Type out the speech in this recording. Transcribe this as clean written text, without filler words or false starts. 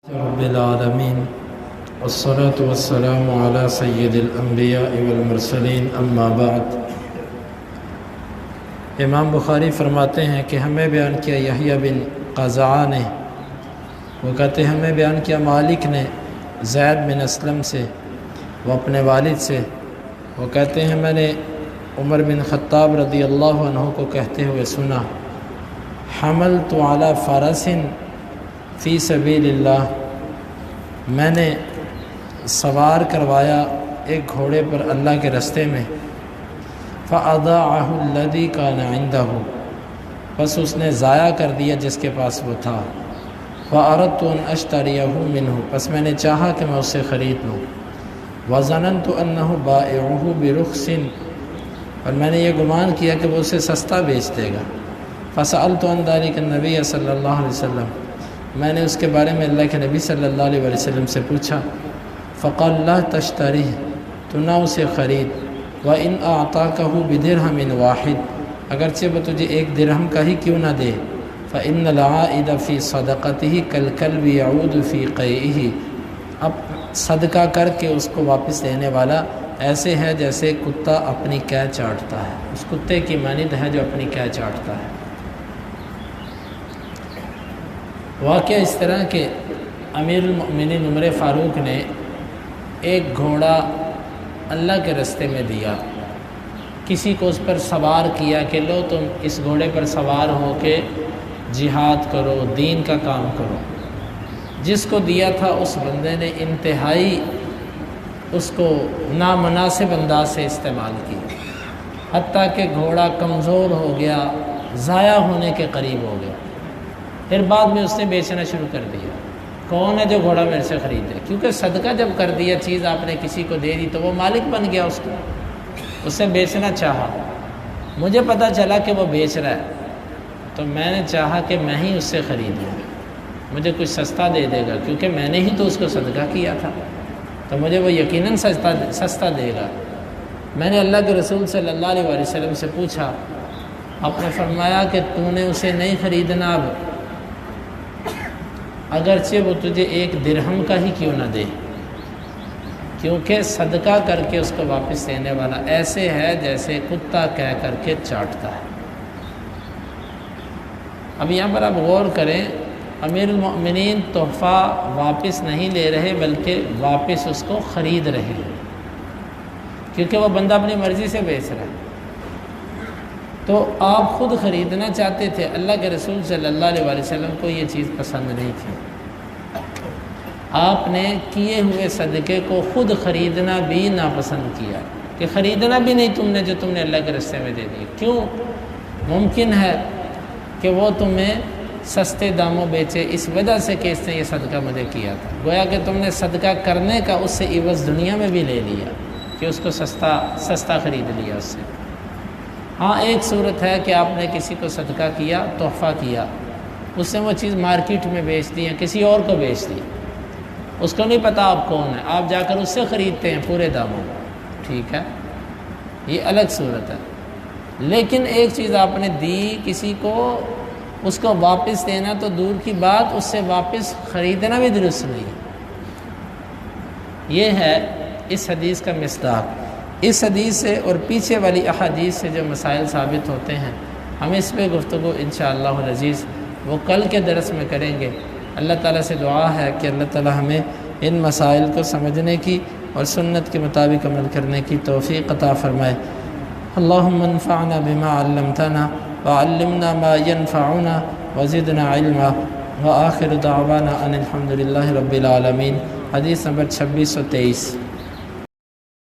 رب العالمین والصلاة والسلام علی سید الانبیاء والمرسلین اما بعد۔ امام بخاری فرماتے ہیں کہ ہمیں بیان کیا یحییٰ بن قزعہ نے، وہ کہتے ہیں ہمیں بیان کیا مالک نے زید بن اسلم سے، وہ اپنے والد سے، وہ کہتے ہیں میں نے عمر بن خطاب رضی اللہ عنہ کو کہتے ہوئے سنا، حملت علی فرس فی سبیل اللہ، میں نے سوار کروایا ایک گھوڑے پر اللہ کے راستے میں، فأضاعہ الذی کان عندہ، بس اس نے ضائع کر دیا جس کے پاس وہ تھا، فأردت ان اشتریہ منہ، بس میں نے چاہا کہ میں اسے خرید لوں، وظننت انہ بائعہ برخص، اور میں نے یہ گمان کیا کہ وہ اسے سستا بیچ دے گا، فسألت عن ذلک النبی صلی اللہ علیہ وسلم، میں نے اس کے بارے میں اللہ کے نبی صلی اللہ علیہ وسلم سے پوچھا، فقال لا تشتریہ، تو نہ اسے خرید، وَإِنْ أَعْطَاكَهُ بِدِرْهَمٍ وَاحِدٍ، اگرچہ وہ تجھے ایک درہم کا ہی کیوں نہ دے، فَإِنَّ الْعَائِدَ فِي صَدَقَتِهِ كَالْكَلْبِ يَعُودُ فِي قَيْئِهِ، اب صدقہ کر کے اس کو واپس دینے والا ایسے ہے جیسے کتا اپنی قے چاٹتا ہے، اس کتے کی مانند ہے جو اپنی قے چاٹتا ہے۔ واقعہ اس طرح کہ امیر المؤمنین عمر فاروق نے ایک گھوڑا اللہ کے راستے میں دیا، کسی کو اس پر سوار کیا کہ لو تم اس گھوڑے پر سوار ہو کے جہاد کرو، دین کا کام کرو۔ جس کو دیا تھا اس بندے نے انتہائی اس کو نامناسب انداز سے استعمال کیا، حتیٰ کہ گھوڑا کمزور ہو گیا، ضائع ہونے کے قریب ہو گیا۔ پھر بعد میں اس نے بیچنا شروع کر دیا، کون ہے جو گھوڑا میرے سے خریدے، کیونکہ صدقہ جب کر دیا چیز آپ نے کسی کو دے دی تو وہ مالک بن گیا، اس کو اسے بیچنا چاہا، مجھے پتہ چلا کہ وہ بیچ رہا ہے تو میں نے چاہا کہ میں ہی اس سے خریدوں، مجھے کچھ سستا دے دے گا کیونکہ میں نے ہی تو اس کو صدقہ کیا تھا، تو مجھے وہ یقیناً سستا دے گا۔ میں نے اللہ کے رسول صلی اللہ علیہ وسلم سے پوچھا، آپ نے فرمایا کہ تو نے اسے نہیں خریدنا اب، اگرچہ وہ تجھے ایک درہم کا ہی کیوں نہ دے، کیونکہ صدقہ کر کے اس کو واپس دینے والا ایسے ہے جیسے کتا کہہ کر کے چاٹتا ہے۔ اب یہاں پر آپ غور کریں، امیر المؤمنین تحفہ واپس نہیں لے رہے بلکہ واپس اس کو خرید رہے ہیں، کیونکہ وہ بندہ اپنی مرضی سے بیچ رہا ہے۔ تو آپ خود خریدنا چاہتے تھے، اللہ کے رسول صلی اللہ علیہ وسلم کو یہ چیز پسند نہیں تھی، آپ نے کیے ہوئے صدقے کو خود خریدنا بھی ناپسند کیا، کہ خریدنا بھی نہیں تم نے جو تم نے اللہ کے راستے میں دے دی۔ کیوں؟ ممکن ہے کہ وہ تمہیں سستے داموں بیچے اس وجہ سے کہ اس نے یہ صدقہ مجھے کیا تھا، گویا کہ تم نے صدقہ کرنے کا اس سے عوض دنیا میں بھی لے لیا کہ اس کو سستا خرید لیا اس سے۔ ہاں ایک صورت ہے کہ آپ نے کسی کو صدقہ کیا، تحفہ کیا، اس نے وہ چیز مارکیٹ میں بیچ دی یا کسی اور کو بیچ دی، اس کو نہیں پتہ آپ کون ہیں، آپ جا کر اس سے خریدتے ہیں پورے داموں، ٹھیک ہے، یہ الگ صورت ہے۔ لیکن ایک چیز آپ نے دی کسی کو، اس کو واپس دینا تو دور کی بات، اس سے واپس خریدنا بھی درست نہیں۔ یہ ہے اس حدیث کا مصداق۔ اس حدیث سے اور پیچھے والی احادیث سے جو مسائل ثابت ہوتے ہیں، ہم اس پہ گفتگو انشاءاللہ العزیز وہ کل کے درس میں کریں گے۔ اللہ تعالیٰ سے دعا ہے کہ اللہ تعالیٰ ہمیں ان مسائل کو سمجھنے کی اور سنت کے مطابق عمل کرنے کی توفیق عطا فرمائے۔ اللہم انفعنا بما علمتنا وعلمنا ما ينفعنا وزدنا علما وآخر دعوانا ان الحمد للہ رب العالمین۔ حدیث نمبر 2623۔